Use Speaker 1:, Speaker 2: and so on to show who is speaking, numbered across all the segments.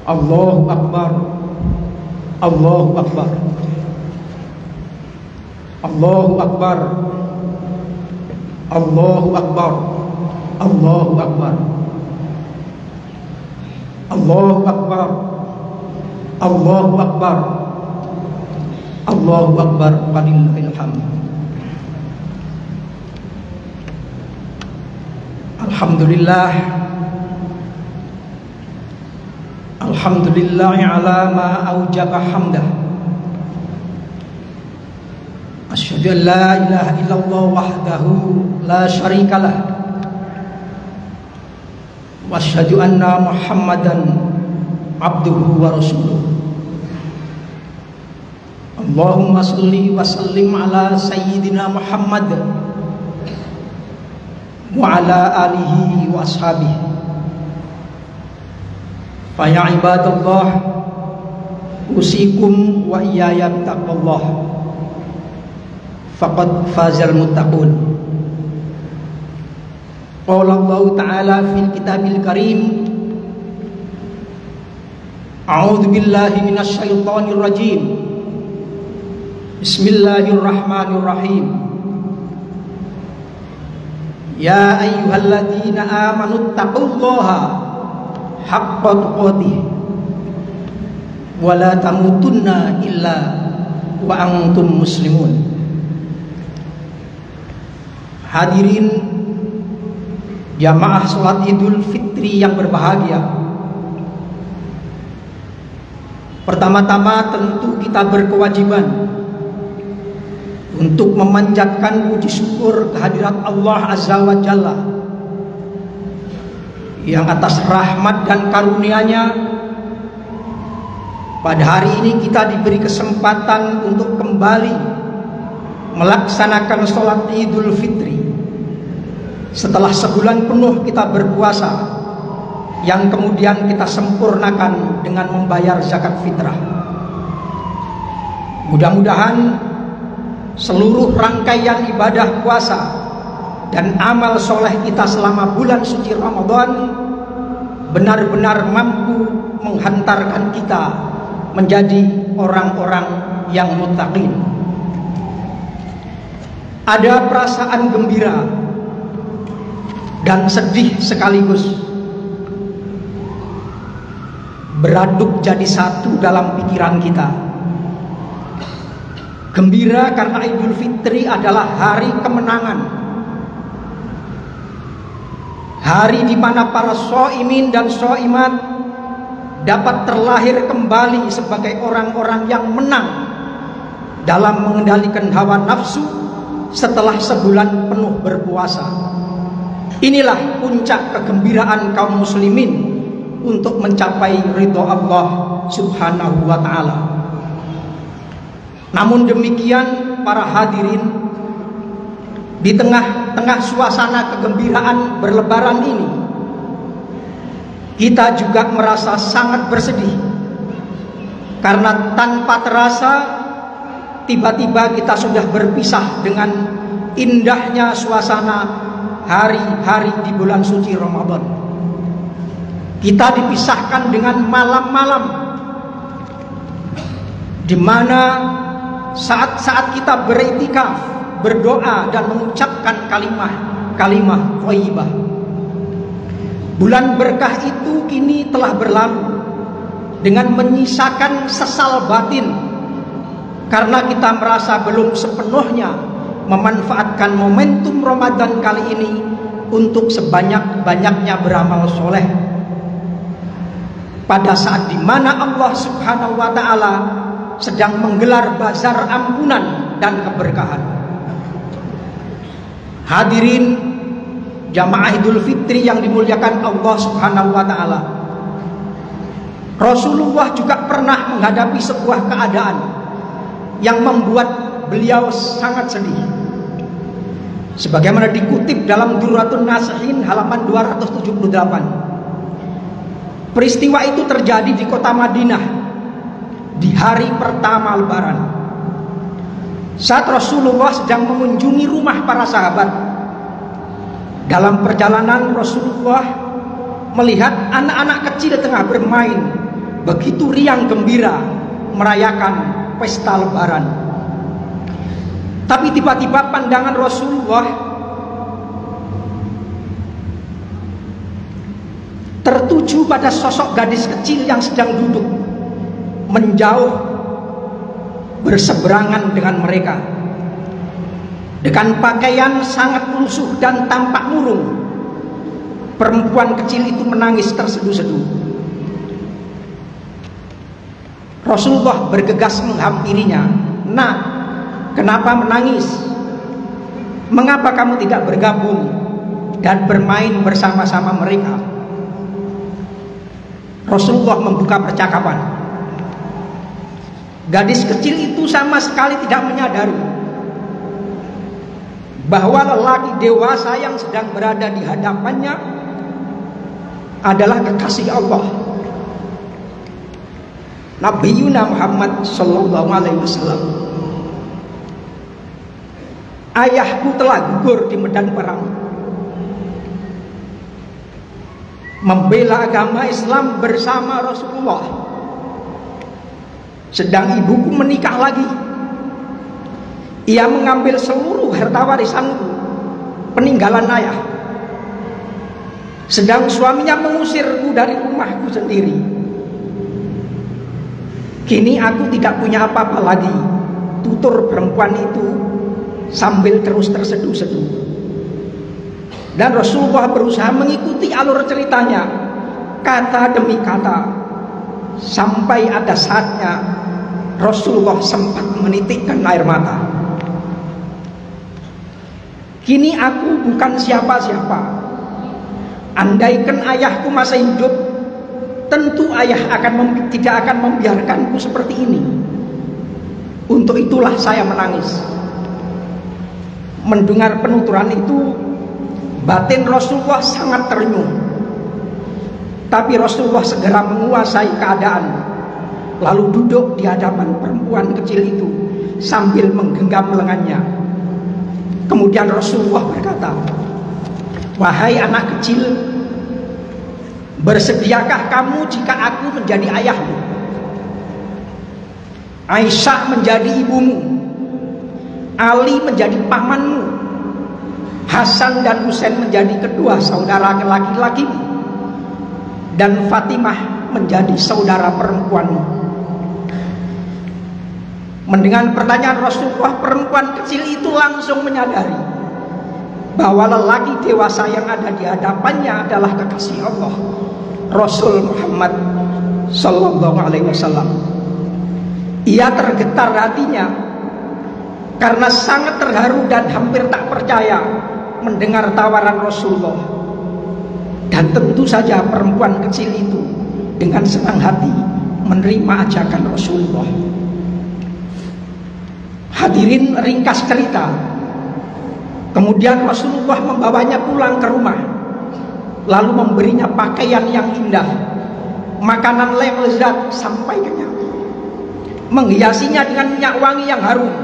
Speaker 1: Allahu Akbar, Allahu Akbar, Allahu Akbar, Allahu Akbar, Allahu Akbar, Allahu Akbar, Allahu Akbar, Allahu Akbar, walillahil hamd. Alhamdulillah, alhamdulillah ala ma aujaba hamdah. Asyhadu an la ilaha illallah wahdahu la syarikalah, wa asyhadu anna Muhammadan abduhu wa rasuluh. Allahumma sholli wa sallim ala sayyidina Muhammad wa ala alihi wa ashabihi. Fa ya ibadallah, usikum wa iyaya bittaqwallah, faqad fazal muttaqun. Qala Allah Ta'ala fil kitabil karim, a'udzu billahi minasy syaithanir rajim. Bismillahirrahmanirrahim. Ya ayyuhalladzina amanu taqullaha haqqa tuqatih wa la tamutunna illa wa antum muslimun. Hadirin jamaah salat Idul Fitri yang berbahagia, pertama-tama tentu kita berkewajiban untuk memanjatkan puji syukur kehadirat Allah Azza wa Jalla yang atas rahmat dan karunia-Nya pada hari ini kita diberi kesempatan untuk kembali melaksanakan sholat Idul Fitri setelah sebulan penuh kita berpuasa, yang kemudian kita sempurnakan dengan membayar zakat fitrah. Mudah-mudahan seluruh rangkaian ibadah puasa dan amal soleh kita selama bulan suci Ramadan benar-benar mampu menghantarkan kita menjadi orang-orang yang muttaqin. Ada perasaan gembira dan sedih sekaligus beraduk jadi satu dalam pikiran kita. Gembira karena Idul Fitri adalah hari kemenangan, hari di mana para shaimin dan shaimat dapat terlahir kembali sebagai orang-orang yang menang dalam mengendalikan hawa nafsu setelah sebulan penuh berpuasa. Inilah puncak kegembiraan kaum muslimin untuk mencapai ridho Allah Subhanahu wa ta'ala. Namun demikian para hadirin, di tengah-tengah suasana kegembiraan berlebaran ini, kita juga merasa sangat bersedih karena tanpa terasa tiba-tiba kita sudah berpisah dengan indahnya suasana hari-hari di bulan suci Ramadan. Kita dipisahkan dengan malam-malam di mana saat-saat kita beriktikaf, berdoa dan mengucapkan kalimat thayyibah. Bulan berkah itu kini telah berlalu dengan menyisakan sesal batin karena kita merasa belum sepenuhnya memanfaatkan momentum Ramadan kali ini untuk sebanyak-banyaknya beramal soleh. Pada saat dimana Allah Subhanahu wa ta'ala sedang menggelar bazar ampunan dan keberkahan. Hadirin jamaah Idul Fitri yang dimuliakan Allah Subhanahu wa ta'ala, Rasulullah juga pernah menghadapi sebuah keadaan yang membuat beliau sangat sedih, sebagaimana dikutip dalam Durratun Nasihin halaman 278. Peristiwa itu terjadi di kota Madinah di hari pertama Lebaran, saat Rasulullah sedang mengunjungi rumah para sahabat. Dalam perjalanan Rasulullah melihat anak-anak kecil tengah bermain begitu riang gembira merayakan pesta lebaran. Tapi tiba-tiba pandangan Rasulullah tertuju pada sosok gadis kecil yang sedang duduk menjauh berseberangan dengan mereka, dengan pakaian sangat lusuh dan tampak murung. Perempuan kecil itu menangis terseduh-seduh. Rasulullah bergegas menghampirinya. "Nak, kenapa menangis? Mengapa kamu tidak bergabung dan bermain bersama-sama mereka?" Rasulullah membuka percakapan. Gadis kecil itu sama sekali tidak menyadari bahwa lelaki dewasa yang sedang berada di hadapannya adalah kekasih Allah, Nabi Muhammad sallallahu alaihi wasallam. "Ayahku telah gugur di medan perang, membela agama Islam bersama Rasulullah. Sedang ibuku menikah lagi. Ia mengambil seluruh harta warisanku, peninggalan ayah. Sedang suaminya mengusirku dari rumahku sendiri. Kini aku tidak punya apa-apa lagi," tutur perempuan itu sambil terus terseduh-seduh. Dan Rasulullah berusaha mengikuti alur ceritanya, kata demi kata, sampai ada saatnya Rasulullah sempat menitikkan air mata. "Kini aku bukan siapa-siapa. Andaikan ayahku masih hidup, tentu ayah tidak akan membiarkanku seperti ini. Untuk itulah saya menangis." Mendengar penuturan itu, batin Rasulullah sangat terenyuh. Tapi Rasulullah segera menguasai keadaan, lalu duduk di hadapan perempuan kecil itu sambil menggenggam lengannya. Kemudian Rasulullah berkata, "Wahai anak kecil, bersediakah kamu jika aku menjadi ayahmu? Aisyah menjadi ibumu, Ali menjadi pamanmu, Hasan dan Husain menjadi kedua saudara laki-lakimu, dan Fatimah menjadi saudara perempuanmu." Mendengar pertanyaan Rasulullah, perempuan kecil itu langsung menyadari bahwa lelaki dewasa yang ada di hadapannya adalah kekasih Allah, Rasul Muhammad sallallahu alaihi wasallam. Ia tergetar hatinya karena sangat terharu dan hampir tak percaya mendengar tawaran Rasulullah. Dan tentu saja perempuan kecil itu dengan senang hati menerima ajakan Rasulullah. Hadirin, ringkas cerita, kemudian Rasulullah membawanya pulang ke rumah, lalu memberinya pakaian yang indah, makanan yang lezat sampai kenyang, menghiasinya dengan minyak wangi yang harum,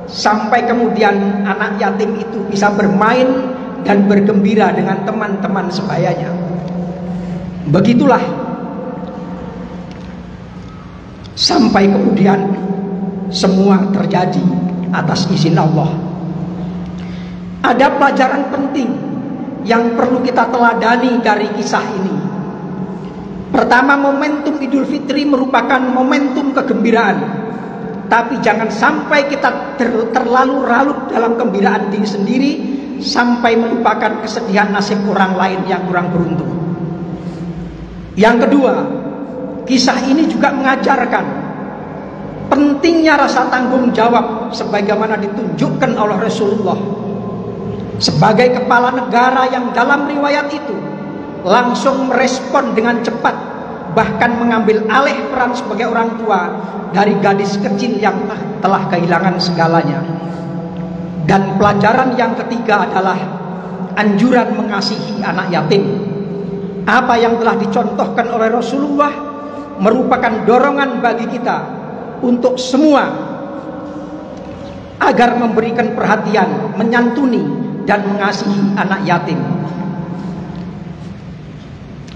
Speaker 1: sampai kemudian anak yatim itu bisa bermain dan bergembira dengan teman-teman sebayanya. Begitulah sampai kemudian semua terjadi atas izin Allah. Ada pelajaran penting yang perlu kita teladani dari kisah ini. Pertama, momentum Idul Fitri merupakan momentum kegembiraan. Tapi jangan sampai kita terlalu ralut dalam kegembiraan diri sendiri sampai melupakan kesedihan nasib orang lain yang kurang beruntung. Yang kedua, kisah ini juga mengajarkan pentingnya rasa tanggung jawab sebagaimana ditunjukkan oleh Rasulullah sebagai kepala negara yang dalam riwayat itu langsung merespon dengan cepat, bahkan mengambil alih peran sebagai orang tua dari gadis kecil yang telah kehilangan segalanya. Dan pelajaran yang ketiga adalah anjuran mengasihi anak yatim. Apa yang telah dicontohkan oleh Rasulullah merupakan dorongan bagi kita untuk semua agar memberikan perhatian, menyantuni dan mengasihi anak yatim.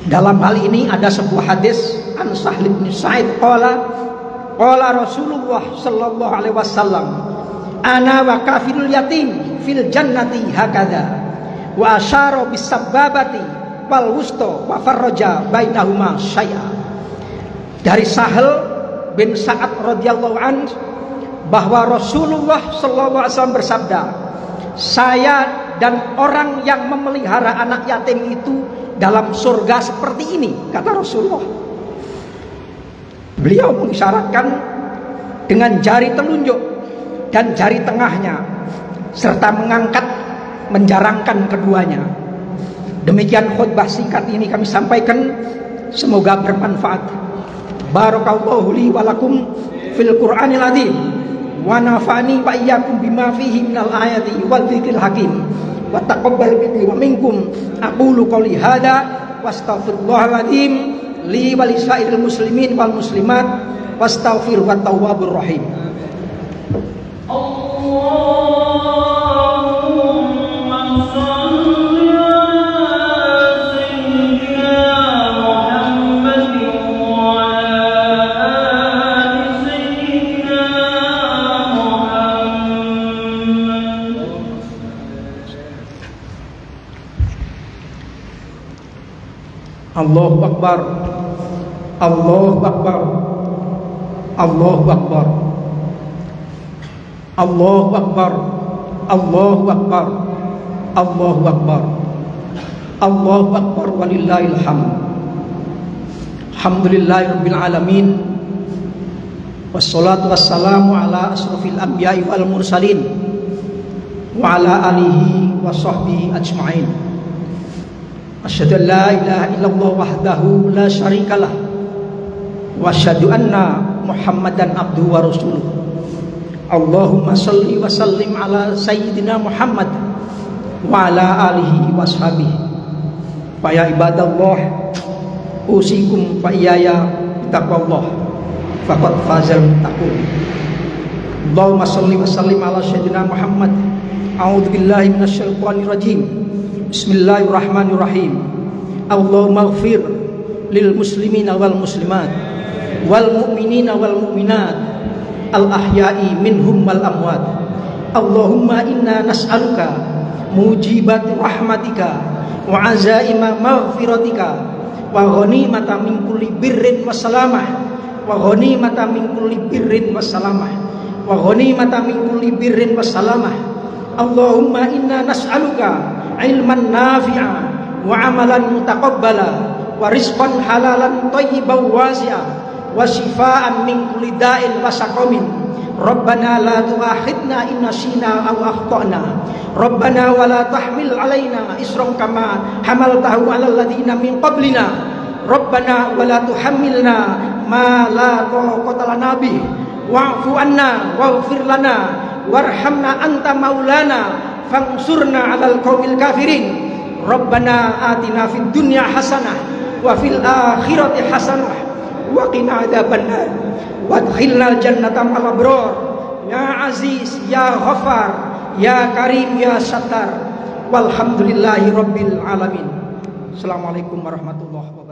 Speaker 1: Dalam hal ini ada sebuah hadis an Sahl bin Sa'id qala Rasulullah sallallahu alaihi wasallam, ana wa kafirul yatim fil jannati hakadha wa asyara bis sababati wal wusta wa farraja bainahuma syai'a. Dari Sahl bin Sa'ad radhiyallahu an bahwa Rasulullah sallallahu alaihi wasallam bersabda, saya dan orang yang memelihara anak yatim itu dalam surga seperti ini, kata Rasulullah. Beliau mengisyaratkan dengan jari telunjuk dan jari tengahnya serta menjarangkan keduanya. Demikian khutbah singkat ini kami sampaikan, semoga bermanfaat. Barakallahu li wa lakum fil Qur'anil azim wa nafa'ani wa iyyakum bima fihi minal ayati wal dzikril hakim. Wa taqabbal minni wa minkum. Aqulu qouli hadza wastaghfirullahal azim li wa li sairil muslimin wal muslimat wastaghfiruhu wat tawwabur rahim. Allahumma shalli ala sayyidina Muhammadin wa ala ali sayyidina Muhammad. Allahu akbar, Allahu akbar, Allahu akbar, Allahu akbar, Allahu akbar, Allahu akbar, Allahu akbar walillahil hamd. Alhamdulillahirabbil alamin. Wassalatu wassalamu ala asrofil anbiya'i wal mursalin wa ala alihi wa sahbihi ajma'in. Asyhadu an la ilaha illallah wahdahu la syarikalah wa asyhadu anna Muhammadan abduhu wa rasuluh. Allahumma shalli wa sallim ala sayyidina Muhammad wa ala alihi wa sahbihi. Fa ya ibadallah, usikum fa iyaya taqwallah faqad fazal muttaqun. Allahumma shalli wa sallim ala sayyidina Muhammad. A'udzu billahi minasyaitonir rajim. Bismillahirrahmanirrahim. Allahumma ighfir lil muslimina wal muslimat wal mu'minina wal mu'minat al ahya'i minhum wal amwat. Allahumma inna nas'aluka mujibati rahmatika wa azaima maghfiratika wa ghanimata min kulli birrin wa salamah wa ghanimata min kulli birrin wa salamah wa ghanimata min kulli birrin wa salamah. Allahumma inna nas'aluka ilman nafi'a wa amalan mutaqabbala wa rizqan halalan thayyiban wasi'a wa shifaan min kulli da'in wa saqamin. Rabbana la tu'akhidna in nasina aw akhtana. Rabbana wa la tahmil alaina isran kama hamaltahu 'alal ladzina min qablina. Rabbana wa la tuhammilna ma la taqata lana bih wa'fu anna waghfir lana warhamna anta maulana fansurna 'alal qaumil kafirin. Rabbana atina fid dunya hasanah wa fil akhirati hasanah wa qina adzabannar wadkhilnal jannata ma'al abrar ya aziz ya ghafar ya karim ya sattar walhamdulillahi rabbil alamin. Assalamualaikum warahmatullahi wabarakatuh.